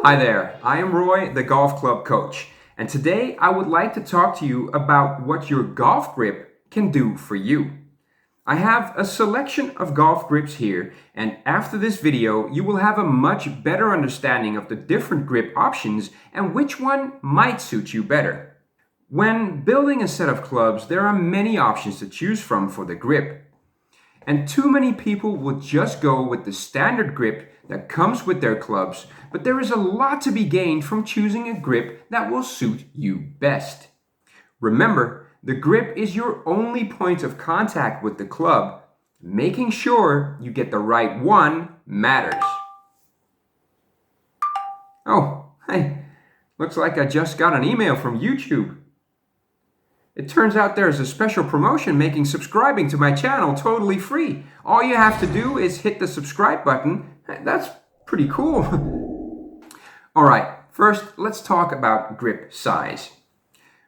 Hi there, I am Roy, the golf club coach, and today I would like to talk to you about what your golf grip can do for you. I have a selection of golf grips here, and after this video you will have a much better understanding of the different grip options and which one might suit you better. When building a set of clubs, there are many options to choose from for the grip. And too many people will just go with the standard grip that comes with their clubs, but there is a lot to be gained from choosing a grip that will suit you best. Remember, the grip is your only point of contact with the club. Making sure you get the right one matters. Oh, hey, looks like I just got an email from YouTube. It turns out there's a special promotion making subscribing to my channel totally free. All you have to do is hit the subscribe button. That's pretty cool. Alright, first let's talk about grip size.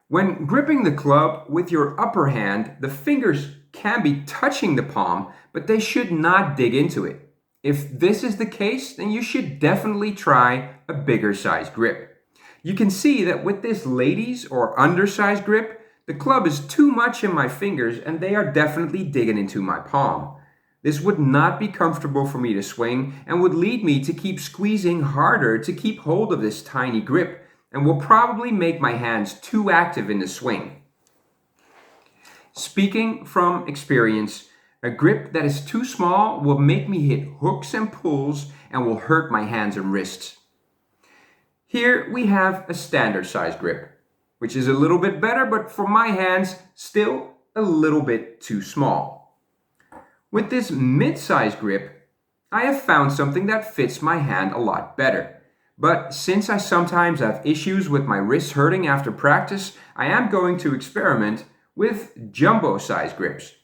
When gripping the club with your upper hand, the fingers can be touching the palm, but they should not dig into it. If this is the case, then you should definitely try a bigger size grip. You can see that with this ladies or undersized grip, the club is too much in my fingers and they are definitely digging into my palm. This would not be comfortable for me to swing and would lead me to keep squeezing harder to keep hold of this tiny grip and will probably make my hands too active in the swing. Speaking from experience, a grip that is too small will make me hit hooks and pulls and will hurt my hands and wrists. Here we have a standard size grip, which is a little bit better, but for my hands, still a little bit too small. With this mid-size grip, I have found something that fits my hand a lot better. But since I sometimes have issues with my wrists hurting after practice, I am going to experiment with jumbo-size grips.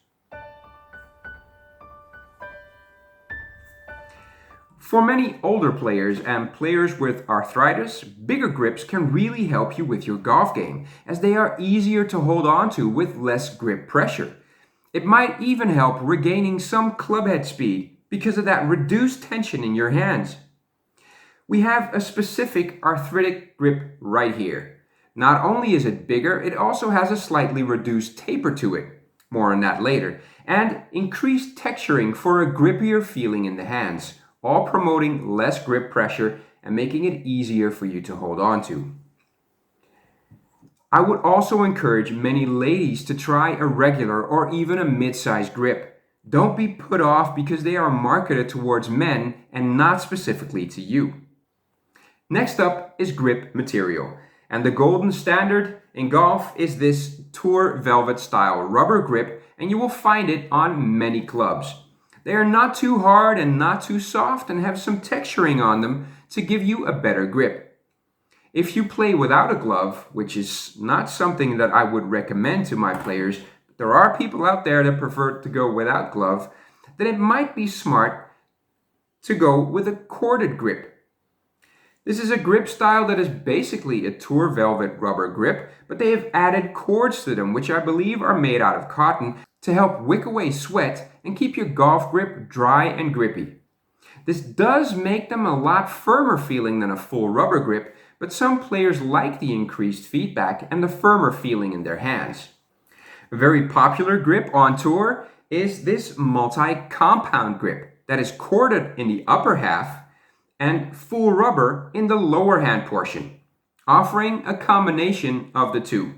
For many older players and players with arthritis, bigger grips can really help you with your golf game, as they are easier to hold on to with less grip pressure. It might even help regaining some club head speed because of that reduced tension in your hands. We have a specific arthritic grip right here. Not only is it bigger, it also has a slightly reduced taper to it, more on that later, and increased texturing for a grippier feeling in the hands, all promoting less grip pressure and making it easier for you to hold on to. I would also encourage many ladies to try a regular or even a mid-size grip. Don't be put off because they are marketed towards men and not specifically to you. Next up is grip material, and the golden standard in golf is this Tour Velvet style rubber grip, and you will find it on many clubs. They are not too hard and not too soft and have some texturing on them to give you a better grip. If you play without a glove, which is not something that I would recommend to my players, but there are people out there that prefer to go without glove, then it might be smart to go with a corded grip. This is a grip style that is basically a Tour Velvet rubber grip, but they have added cords to them, which I believe are made out of cotton, to help wick away sweat and keep your golf grip dry and grippy. This does make them a lot firmer feeling than a full rubber grip, but some players like the increased feedback and the firmer feeling in their hands. A very popular grip on tour is this multi-compound grip that is corded in the upper half and full rubber in the lower hand portion, offering a combination of the two.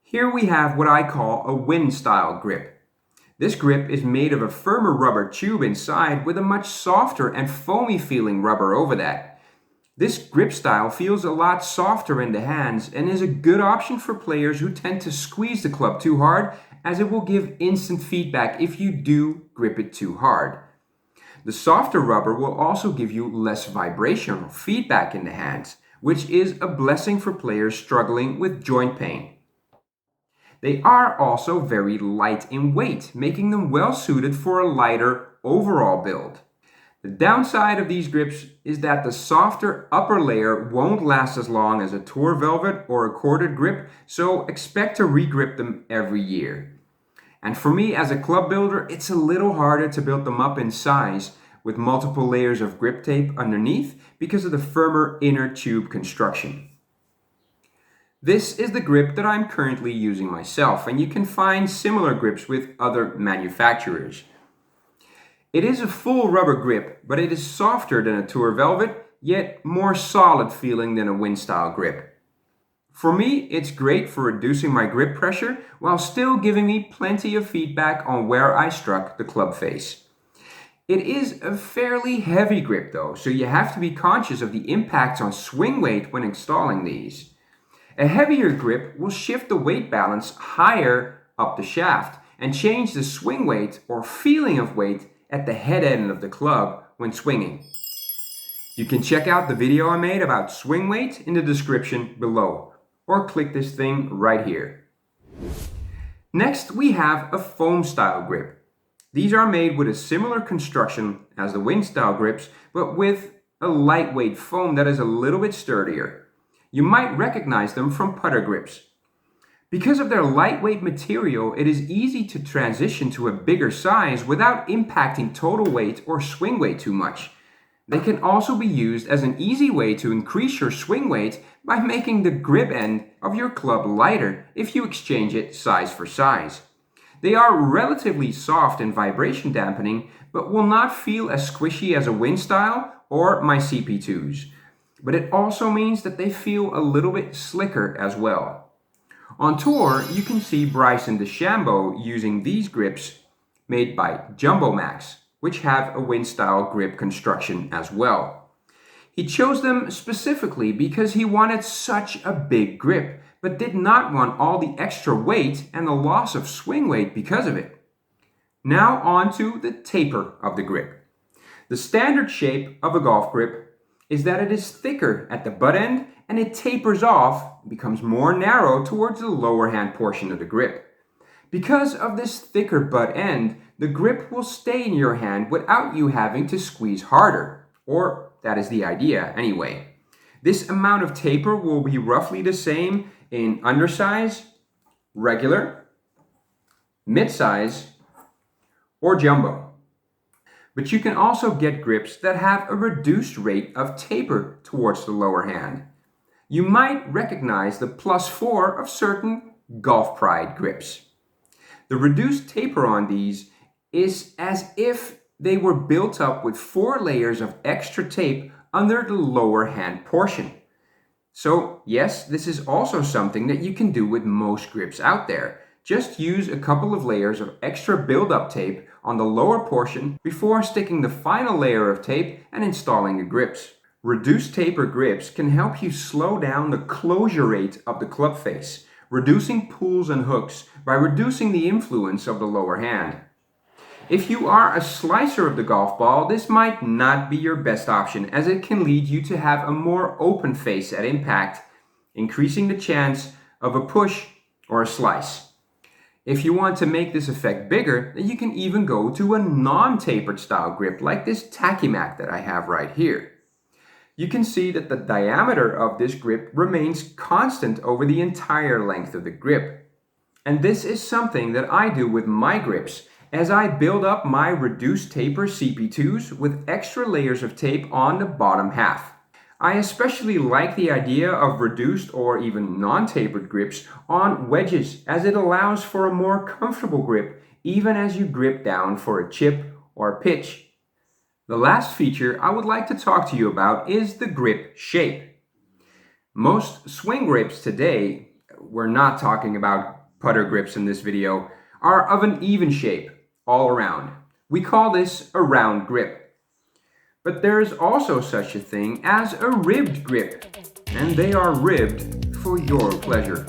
Here we have what I call a wind style grip. This grip is made of a firmer rubber tube inside with a much softer and foamy feeling rubber over that. This grip style feels a lot softer in the hands and is a good option for players who tend to squeeze the club too hard, as it will give instant feedback if you do grip it too hard. The softer rubber will also give you less vibrational feedback in the hands, which is a blessing for players struggling with joint pain. They are also very light in weight, making them well suited for a lighter overall build. The downside of these grips is that the softer upper layer won't last as long as a Tour Velvet or a corded grip, so expect to re-grip them every year. And for me as a club builder, it's a little harder to build them up in size, with multiple layers of grip tape underneath because of the firmer inner tube construction. This is the grip that I'm currently using myself, and you can find similar grips with other manufacturers. It is a full rubber grip, but it is softer than a Tour Velvet, yet more solid feeling than a wind style grip. For me, it's great for reducing my grip pressure while still giving me plenty of feedback on where I struck the club face. It is a fairly heavy grip though, so you have to be conscious of the impacts on swing weight when installing these. A heavier grip will shift the weight balance higher up the shaft and change the swing weight or feeling of weight at the head end of the club when swinging. You can check out the video I made about swing weight in the description below, or click this thing right here. Next, we have a foam style grip. These are made with a similar construction as the wind style grips, but with a lightweight foam that is a little bit sturdier. You might recognize them from putter grips. Because of their lightweight material, it is easy to transition to a bigger size without impacting total weight or swing weight too much. They can also be used as an easy way to increase your swing weight by making the grip end of your club lighter if you exchange it size for size. They are relatively soft and vibration dampening, but will not feel as squishy as a wind style or my CP2s. But it also means that they feel a little bit slicker as well. On tour, you can see Bryson DeChambeau using these grips made by Jumbo Max, which have a wind style grip construction as well. He chose them specifically because he wanted such a big grip, but did not want all the extra weight and the loss of swing weight because of it. Now on to the taper of the grip. The standard shape of a golf grip is that it is thicker at the butt end and it tapers off, becomes more narrow towards the lower hand portion of the grip. Because of this thicker butt end, the grip will stay in your hand without you having to squeeze harder, or that is the idea anyway. This amount of taper will be roughly the same in undersize, regular, mid-size, or jumbo. But you can also get grips that have a reduced rate of taper towards the lower hand. You might recognize the +4 of certain Golf Pride grips. The reduced taper on these is as if they were built up with 4 layers of extra tape under the lower hand portion. So yes, this is also something that you can do with most grips out there. Just use a couple of layers of extra build-up tape on the lower portion before sticking the final layer of tape and installing the grips. Reduced taper grips can help you slow down the closure rate of the club face, reducing pulls and hooks by reducing the influence of the lower hand. If you are a slicer of the golf ball, this might not be your best option as it can lead you to have a more open face at impact, increasing the chance of a push or a slice. If you want to make this effect bigger, then you can even go to a non-tapered style grip like this Tachymac that I have right here. You can see that the diameter of this grip remains constant over the entire length of the grip. And this is something that I do with my grips as I build up my reduced taper CP2s with extra layers of tape on the bottom half. I especially like the idea of reduced or even non-tapered grips on wedges as it allows for a more comfortable grip even as you grip down for a chip or a pitch. The last feature I would like to talk to you about is the grip shape. Most swing grips today, we're not talking about putter grips in this video, are of an even shape all around. We call this a round grip. But there is also such a thing as a ribbed grip, and they are ribbed for your pleasure.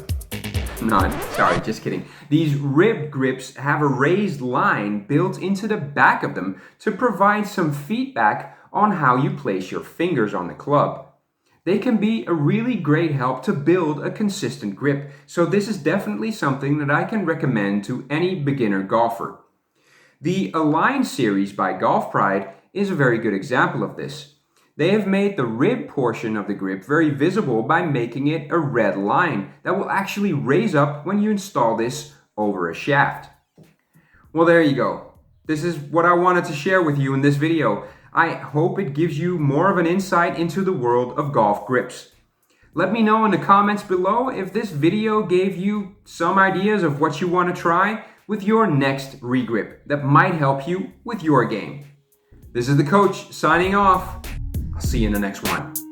No, sorry, just kidding. These ribbed grips have a raised line built into the back of them to provide some feedback on how you place your fingers on the club. They can be a really great help to build a consistent grip, so this is definitely something that I can recommend to any beginner golfer. The Align series by Golf Pride is a very good example of this. They have made the rib portion of the grip very visible by making it a red line that will actually raise up when you install this over a shaft. Well, there you go. This is what I wanted to share with you in this video. I hope it gives you more of an insight into the world of golf grips. Let me know in the comments below if this video gave you some ideas of what you want to try with your next regrip that might help you with your game. This is the coach signing off. I'll see you in the next one.